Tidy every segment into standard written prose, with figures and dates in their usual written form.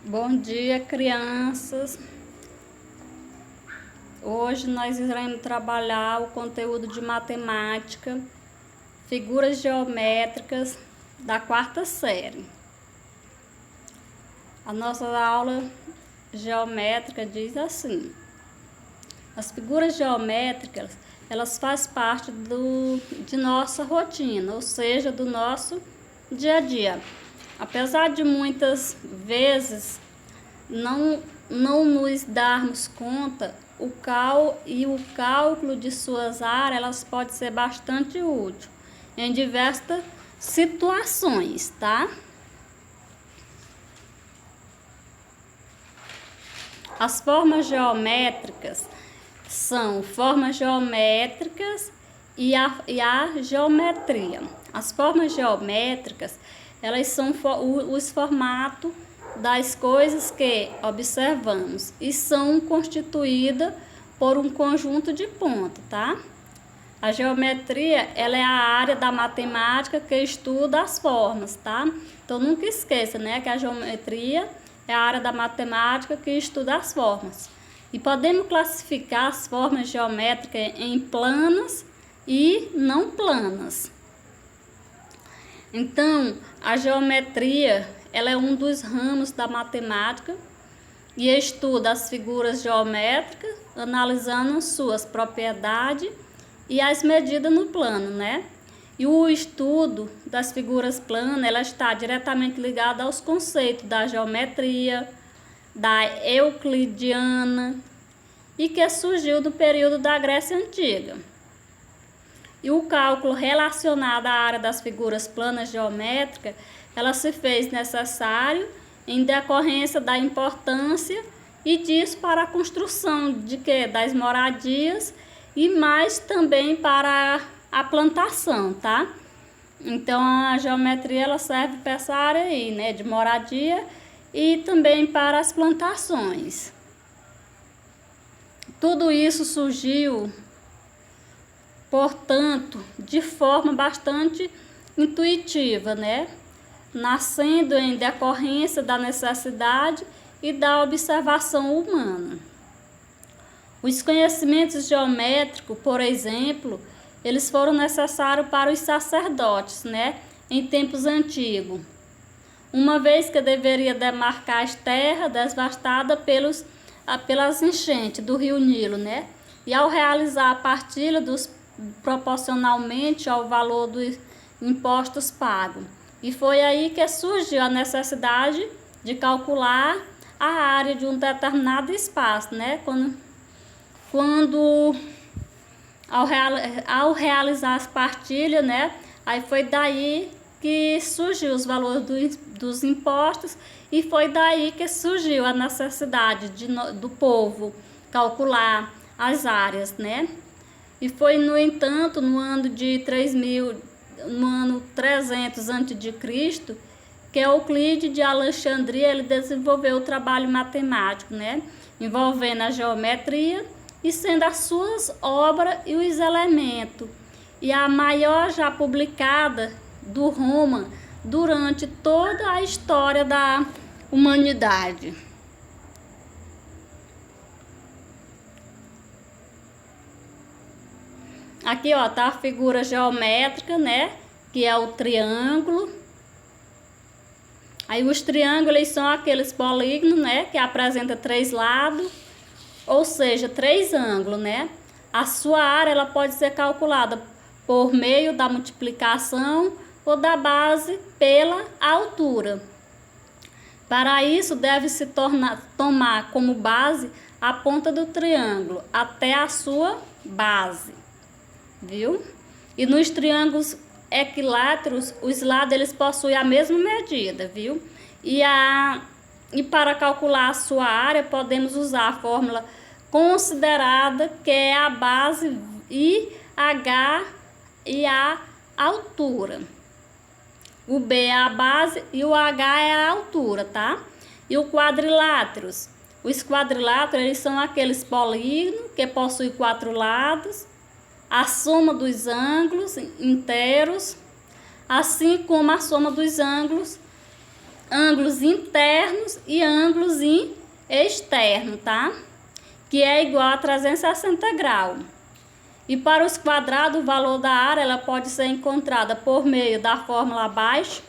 Bom dia, crianças. Hoje nós iremos trabalhar o conteúdo de matemática, figuras geométricas da quarta série. A nossa aula geométrica diz assim: as figuras geométricas, elas fazem parte de nossa rotina, ou seja, do nosso dia a dia. Apesar de muitas vezes não nos darmos conta, o cálculo de suas áreas elas pode ser bastante útil em diversas situações, tá? As formas geométricas são formas geométricas e a geometria. As formas geométricas, elas são os formatos das coisas que observamos e são constituídas por um conjunto de pontos, tá? A geometria, ela é a área da matemática que estuda as formas, tá? Então nunca esqueça, né, que a geometria é a área da matemática que estuda as formas. E podemos classificar as formas geométricas em planas e não planas. Então, a geometria, ela é um dos ramos da matemática e estuda as figuras geométricas, analisando suas propriedades e as medidas no plano, né? E o estudo das figuras planas, ela está diretamente ligada aos conceitos da geometria, da euclidiana, e que surgiu do período da Grécia Antiga. E o cálculo relacionado à área das figuras planas geométricas, ela se fez necessário em decorrência da importância e disso para a construção das moradias e mais também para a plantação, tá? Então a geometria ela serve para essa área aí, né, de moradia e também para as plantações. Tudo isso surgiu, portanto, de forma bastante intuitiva, né? Nascendo em decorrência da necessidade e da observação humana. Os conhecimentos geométricos, por exemplo, eles foram necessários para os sacerdotes, né? Em tempos antigos, uma vez que deveria demarcar as terras devastadas pelas enchentes do rio Nilo, né? E ao realizar a partilha proporcionalmente ao valor dos impostos pagos. E foi aí que surgiu a necessidade de calcular a área de um determinado espaço, né? Ao realizar as partilhas, né? Aí foi daí que surgiu os valores dos impostos e foi daí que surgiu a necessidade do povo calcular as áreas, né? E foi, no entanto, no ano 300 a.C., que Euclides de Alexandria ele desenvolveu o trabalho matemático, né? Envolvendo a geometria e sendo as suas obras e os elementos. E a maior já publicada do Roma durante toda a história da humanidade. Aqui, ó, tá a figura geométrica, né? Que é o triângulo. Aí os triângulos eles são aqueles polígonos, né? Que apresenta 3 lados, ou seja, 3 ângulos, né? A sua área ela pode ser calculada por meio da multiplicação ou da base pela altura. Para isso, deve-se tomar como base a ponta do triângulo até a sua base, viu? E nos triângulos equiláteros, os lados eles possuem a mesma medida, viu? E para calcular a sua área, podemos usar a fórmula considerada, que é a base IH e a altura. O B é a base e o H é a altura, tá? E os quadriláteros eles são aqueles polígonos que possuem 4 lados, a soma dos ângulos inteiros, assim como a soma dos ângulos ângulos internos e ângulos externos, tá? Que é igual a 360 graus. E para os quadrados, o valor da área ela pode ser encontrada por meio da fórmula abaixo,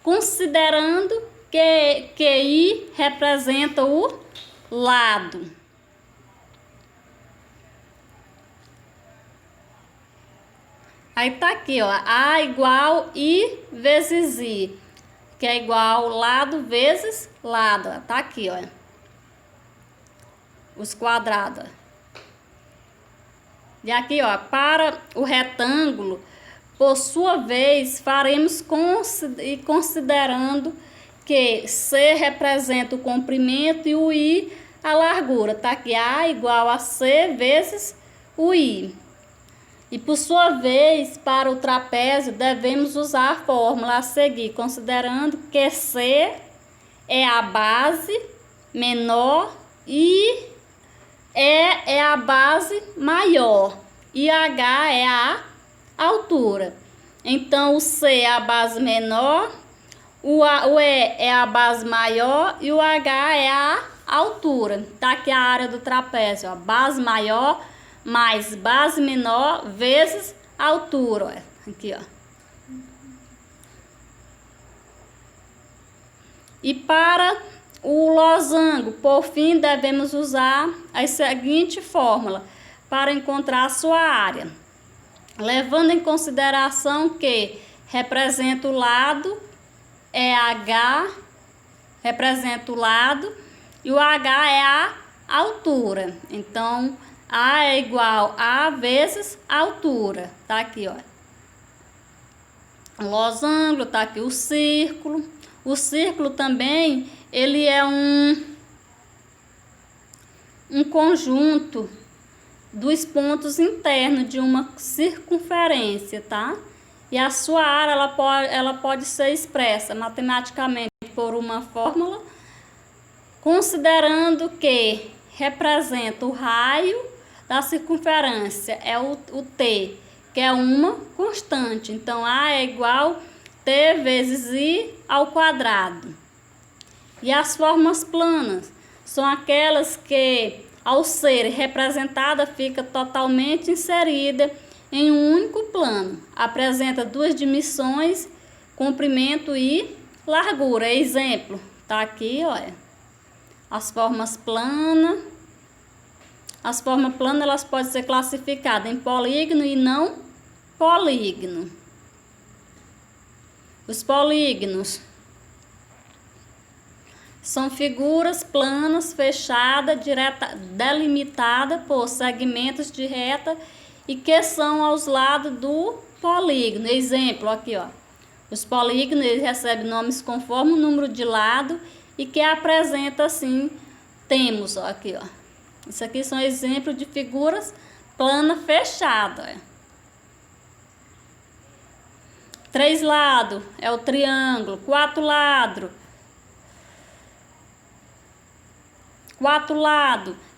considerando que I representa o lado. Aí tá aqui, ó, A igual I vezes I, que é igual lado vezes lado, ó, tá aqui, ó, os quadrados. E aqui, ó, para o retângulo, por sua vez, faremos considerando que C representa o comprimento e o I a largura, tá aqui, A igual a C vezes o I. E por sua vez, para o trapézio, devemos usar a fórmula a seguir, considerando que C é a base menor e E é a base maior e H é a altura. Então, o C é a base menor, o E é a base maior e o H é a altura. Tá aqui a área do trapézio, ó, base maior mais base menor vezes altura, ó, aqui, ó. E para o losango, por fim, devemos usar a seguinte fórmula para encontrar a sua área. Levando em consideração que representa o lado, é H, representa o lado, e o H é a altura. Então, A é igual a vezes altura. Tá aqui, ó. O losango, tá aqui o círculo. O círculo também, ele é um conjunto dos pontos internos de uma circunferência, tá? E a sua área, ela pode ser expressa matematicamente por uma fórmula, considerando que representa o raio da circunferência, é o T, que é uma constante. Então, A é igual T vezes I ao quadrado. E as formas planas são aquelas que, ao ser representada, fica totalmente inserida em um único plano. Apresenta duas dimensões, comprimento e largura. Exemplo, tá aqui, olha, as formas planas. As formas planas, elas podem ser classificadas em polígono e não polígono. Os polígonos são figuras planas, fechadas, delimitadas por segmentos de reta e que são aos lados do polígono. Exemplo, aqui, ó. Os polígonos, eles recebem nomes conforme o número de lado e que apresenta assim, temos, ó, aqui, ó. Isso aqui são exemplos de figuras planas fechadas. Ó. 3 lados é o triângulo, 4 lados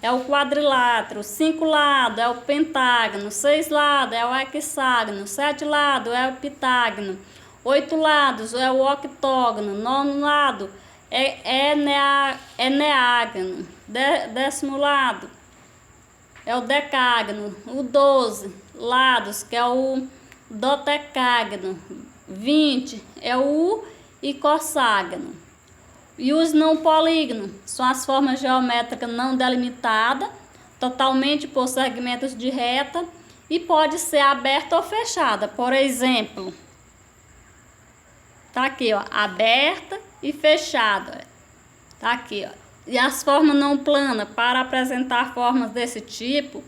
é o quadrilátero, 5 lados é o pentágono, 6 lados é o hexágono, 7 lados é o pentágono, 8 lados é o octógono, 9 lado é eneágono, 10º lado é o decágono, o 12 lados que é o dodecágono, 20 é o icosságono. E os não polígonos são as formas geométricas não delimitadas, totalmente por segmentos de reta e pode ser aberta ou fechada. Por exemplo, tá aqui, ó, aberta e fechada. Tá aqui, ó. E as formas não planas, para apresentar formas desse tipo,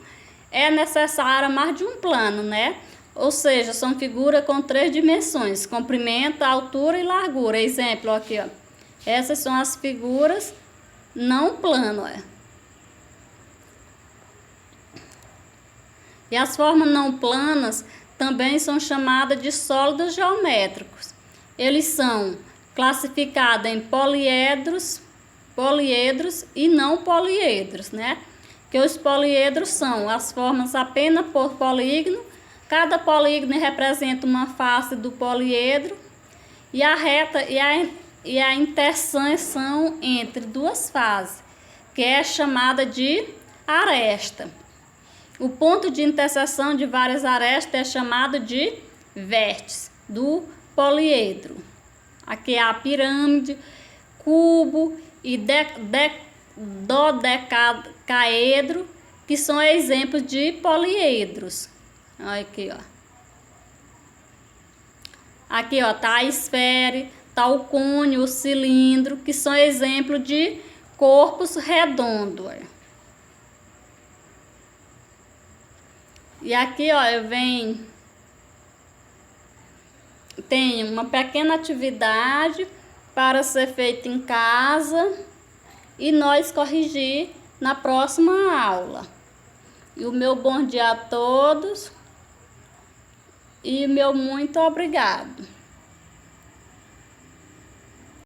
é necessário mais de um plano, né? Ou seja, são figuras com 3 dimensões, comprimento, altura e largura. Exemplo, aqui, ó. Essas são as figuras não planas. E as formas não planas também são chamadas de sólidos geométricos. Eles são classificados em poliedros e não poliedros, né? Que os poliedros são as formas apenas por polígono. Cada polígono representa uma face do poliedro e a reta e a interseção entre duas fases, que é chamada de aresta. O ponto de interseção de várias arestas é chamado de vértice do poliedro. Aqui é a pirâmide, cubo e dodecaedro, que são exemplos de poliedros. Olha aqui, ó. Aqui, ó, tá a esfera, tá o cônio, o cilindro, que são exemplos de corpos redondos. E aqui, ó, tem uma pequena atividade para ser feita em casa e nós corrigir na próxima aula. E o meu bom dia a todos e meu muito obrigado.